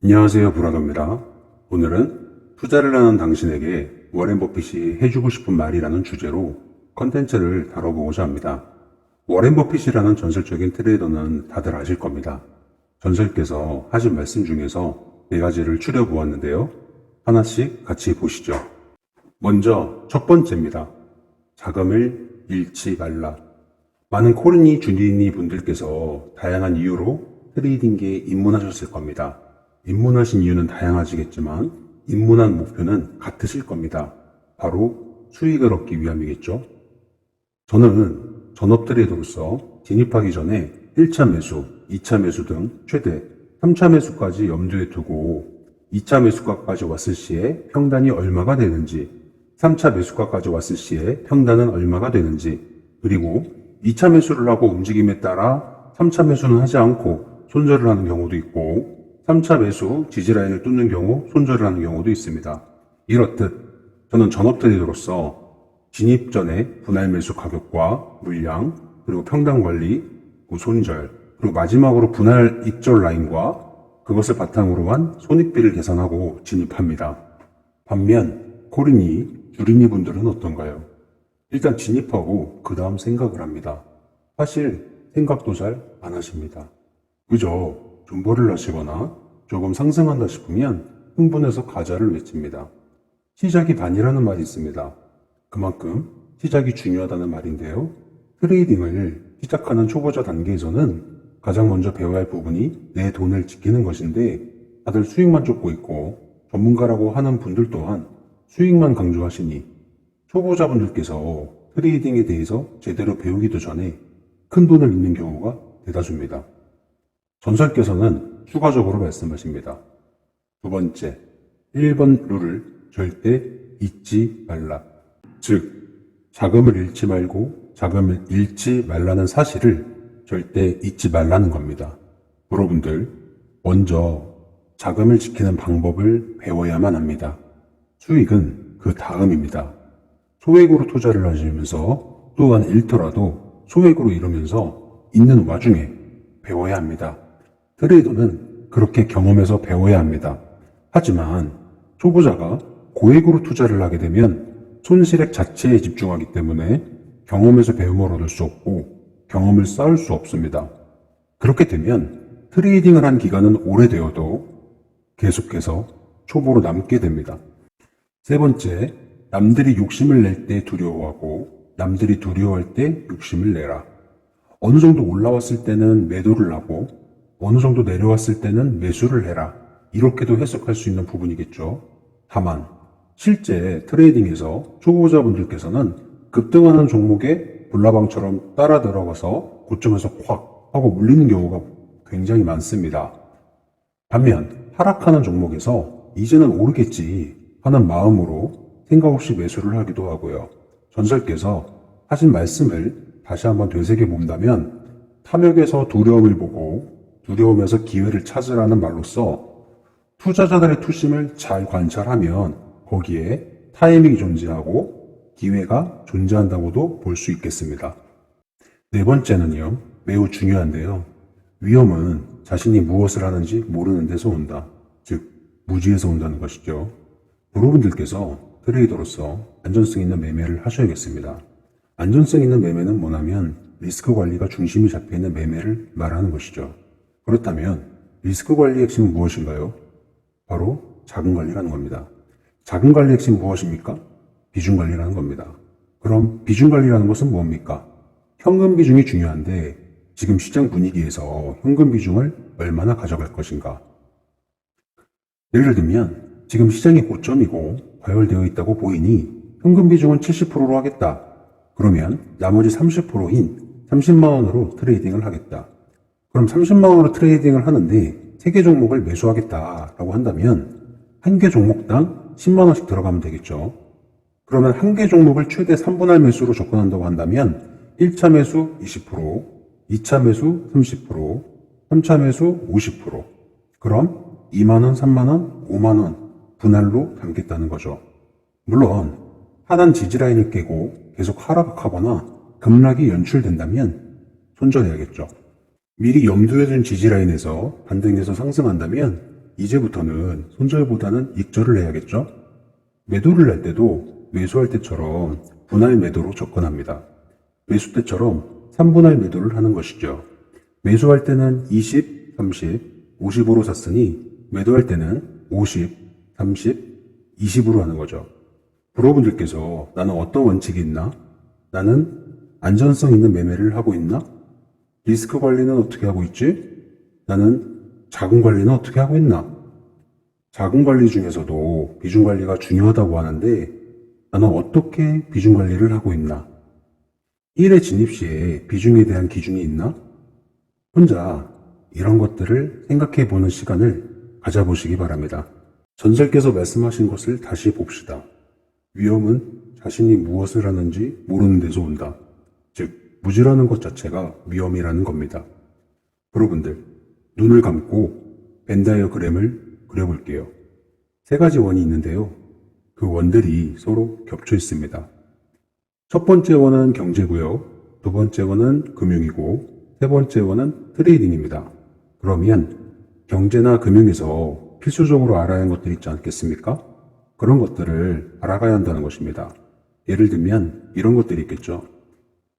안녕하세요, 브라더입니다. 오늘은 투자를 하는 당신에게 워렌 버핏이 해주고 싶은 말이라는 주제로 컨텐츠를 다뤄보고자 합니다. 워렌 버핏이라는 전설적인 트레이더는 다들 아실 겁니다. 전설께서 하신 말씀 중에서 4가지를 추려보았는데요. 하나씩 같이 보시죠. 먼저 첫 번째입니다. 자금을 잃지 말라. 많은 코르니 주니니 분들께서 다양한 이유로 트레이딩계에 입문하셨을 겁니다. 입문하신 이유는 다양하시겠지만 입문한 목표는 같으실 겁니다. 바로 수익을 얻기 위함이겠죠. 저는 전업 트레이더로서 진입하기 전에 1차 매수, 2차 매수 등 최대 3차 매수까지 염두에 두고 2차 매수가까지 왔을 시에 평단이 얼마가 되는지, 3차 매수가까지 왔을 시에 평단은 얼마가 되는지, 그리고 2차 매수를 하고 움직임에 따라 3차 매수는 하지 않고 손절을 하는 경우도 있고 3차 매수 지지라인을 뚫는 경우 손절을 하는 경우도 있습니다. 이렇듯 저는 전업 트레이더로서 진입 전에 분할 매수 가격과 물량, 그리고 평단 관리, 손절, 그리고 마지막으로 분할 익절 라인과 그것을 바탕으로 한 손익비를 계산하고 진입합니다. 반면 코르니, 주리니 분들은 어떤가요? 일단 진입하고 그 다음 생각을 합니다. 사실 생각도 잘 안 하십니다. 그저 존버를 하시거나 조금 상승한다 싶으면 흥분해서 가자를 외칩니다. 시작이 반이라는 말이 있습니다. 그만큼 시작이 중요하다는 말인데요. 트레이딩을 시작하는 초보자 단계에서는 가장 먼저 배워야 할 부분이 내 돈을 지키는 것인데 다들 수익만 쫓고 있고 전문가라고 하는 분들 또한 수익만 강조하시니 초보자분들께서 트레이딩에 대해서 제대로 배우기도 전에 큰 돈을 잃는 경우가 대다수입니다. 전설께서는 추가적으로 말씀하십니다. 두 번째, 1번 룰을 절대 잊지 말라. 즉, 자금을 잃지 말고 자금을 잃지 말라는 사실을 절대 잊지 말라는 겁니다. 여러분들, 먼저 자금을 지키는 방법을 배워야만 합니다. 수익은 그 다음입니다. 소액으로 투자를 하시면서 또한 잃더라도 소액으로 이루면서 있는 와중에 배워야 합니다. 트레이더는 그렇게 경험해서 배워야 합니다. 하지만 초보자가 고액으로 투자를 하게 되면 손실액 자체에 집중하기 때문에 경험에서 배움을 얻을 수 없고 경험을 쌓을 수 없습니다. 그렇게 되면 트레이딩을 한 기간은 오래되어도 계속해서 초보로 남게 됩니다. 세 번째, 남들이 욕심을 낼 때 두려워하고 남들이 두려워할 때 욕심을 내라. 어느 정도 올라왔을 때는 매도를 하고 어느 정도 내려왔을 때는 매수를 해라. 이렇게도 해석할 수 있는 부분이겠죠. 다만 실제 트레이딩에서 초보자분들께서는 급등하는 종목에 불나방처럼 따라 들어가서 고점에서 확 하고 물리는 경우가 굉장히 많습니다. 반면 하락하는 종목에서 이제는 오르겠지 하는 마음으로 생각 없이 매수를 하기도 하고요. 전설께서 하신 말씀을 다시 한번 되새겨 본다면 탐욕에서 두려움을 보고 두려움에서 기회를 찾으라는 말로써 투자자들의 투심을 잘 관찰하면 거기에 타이밍이 존재하고 기회가 존재한다고도 볼 수 있겠습니다. 네 번째는요, 매우 중요한데요. 위험은 자신이 무엇을 하는지 모르는 데서 온다. 즉, 무지에서 온다는 것이죠. 여러분들께서 트레이더로서 안전성 있는 매매를 하셔야겠습니다. 안전성 있는 매매는 뭐냐면 리스크 관리가 중심이 잡혀있는 매매를 말하는 것이죠. 그렇다면 리스크 관리의 핵심은 무엇인가요? 바로 자금 관리라는 겁니다. 자금 관리의 핵심은 무엇입니까? 비중 관리라는 겁니다. 그럼 비중 관리라는 것은 뭡니까? 현금 비중이 중요한데 지금 시장 분위기에서 현금 비중을 얼마나 가져갈 것인가? 예를 들면 지금 시장이 고점이고 과열되어 있다고 보이니 현금 비중은 70%로 하겠다. 그러면 나머지 30%인 30만 원으로 트레이딩을 하겠다. 그럼 30만 원으로 트레이딩을 하는데 3개 종목을 매수하겠다라고 한다면 한 개 종목당 10만 원씩 들어가면 되겠죠. 그러면 한 개 종목을 최대 3분할 매수로 접근한다고 한다면 1차 매수 20%, 2차 매수 30%, 3차 매수 50%. 그럼 2만 원, 3만 원, 5만 원 분할로 담겠다는 거죠. 물론 하단 지지라인을 깨고 계속 하락하거나 급락이 연출된다면 손절해야겠죠. 미리 염두에 둔 지지라인에서 반등해서 상승한다면 이제부터는 손절보다는 익절을 해야겠죠? 매도를 할 때도 매수할 때처럼 분할 매도로 접근합니다. 매수 때처럼 3분할 매도를 하는 것이죠. 매수할 때는 20, 30, 50으로 샀으니 매도할 때는 50, 30, 20으로 하는 거죠. 브로분들께서 나는 어떤 원칙이 있나? 나는 안전성 있는 매매를 하고 있나? 리스크 관리는 어떻게 하고 있지? 나는 자금 관리는 어떻게 하고 있나? 자금 관리 중에서도 비중 관리가 중요하다고 하는데 나는 어떻게 비중 관리를 하고 있나? 일에 진입 시에 비중에 대한 기준이 있나? 혼자 이런 것들을 생각해 보는 시간을 가져보시기 바랍니다. 전설께서 말씀하신 것을 다시 봅시다. 위험은 자신이 무엇을 하는지 모르는 데서 온다. 즉, 무지라는 것 자체가 위험이라는 겁니다. 여러분들, 눈을 감고 벤다이어그램을 그려볼게요. 세 가지 원이 있는데요. 그 원들이 서로 겹쳐 있습니다. 첫 번째 원은 경제고요. 두 번째 원은 금융이고, 세 번째 원은 트레이딩입니다. 그러면 경제나 금융에서 필수적으로 알아야 하는 것들이 있지 않겠습니까? 그런 것들을 알아가야 한다는 것입니다. 예를 들면 이런 것들이 있겠죠.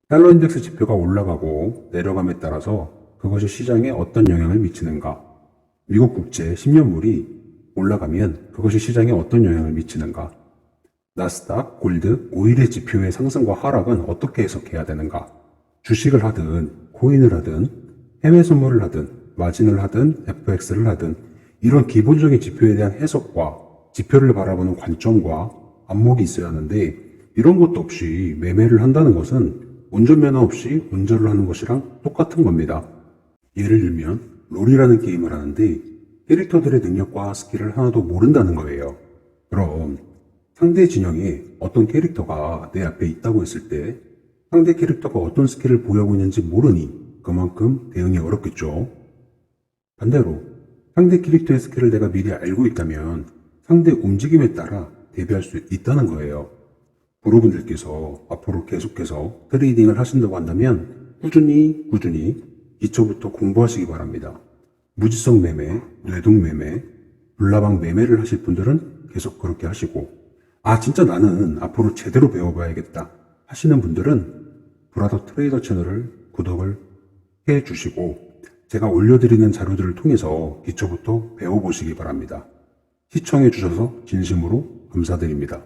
달러 인덱스 지표가 올라가고 내려감에 따라서 그것이 시장에 어떤 영향을 미치는가? 미국 국채 10년물이 올라가면 그것이 시장에 어떤 영향을 미치는가? 나스닥, 골드, 오일의 지표의 상승과 하락은 어떻게 해석해야 되는가? 주식을 하든, 코인을 하든, 해외 선물을 하든, 마진을 하든, FX를 하든 이런 기본적인 지표에 대한 해석과 지표를 바라보는 관점과 안목이 있어야 하는데 이런 것도 없이 매매를 한다는 것은 운전면허 없이 운전을 하는 것이랑 똑같은 겁니다. 예를 들면 롤이라는 게임을 하는데 캐릭터들의 능력과 스킬을 하나도 모른다는 거예요. 그럼 상대 진영에 어떤 캐릭터가 내 앞에 있다고 했을 때 상대 캐릭터가 어떤 스킬을 보여고 있는지 모르니 그만큼 대응이 어렵겠죠. 반대로 상대 캐릭터의 스킬을 내가 미리 알고 있다면 상대 움직임에 따라 대비할 수 있다는 거예요. 브로분들께서 앞으로 계속해서 트레이딩을 하신다고 한다면 꾸준히 기초부터 공부하시기 바랍니다. 무지성 매매, 뇌동 매매, 불나방 매매를 하실 분들은 계속 그렇게 하시고 진짜 나는 앞으로 제대로 배워봐야겠다 하시는 분들은 브라더 트레이더 채널을 구독을 해주시고 제가 올려드리는 자료들을 통해서 기초부터 배워보시기 바랍니다. 시청해주셔서 진심으로 감사드립니다.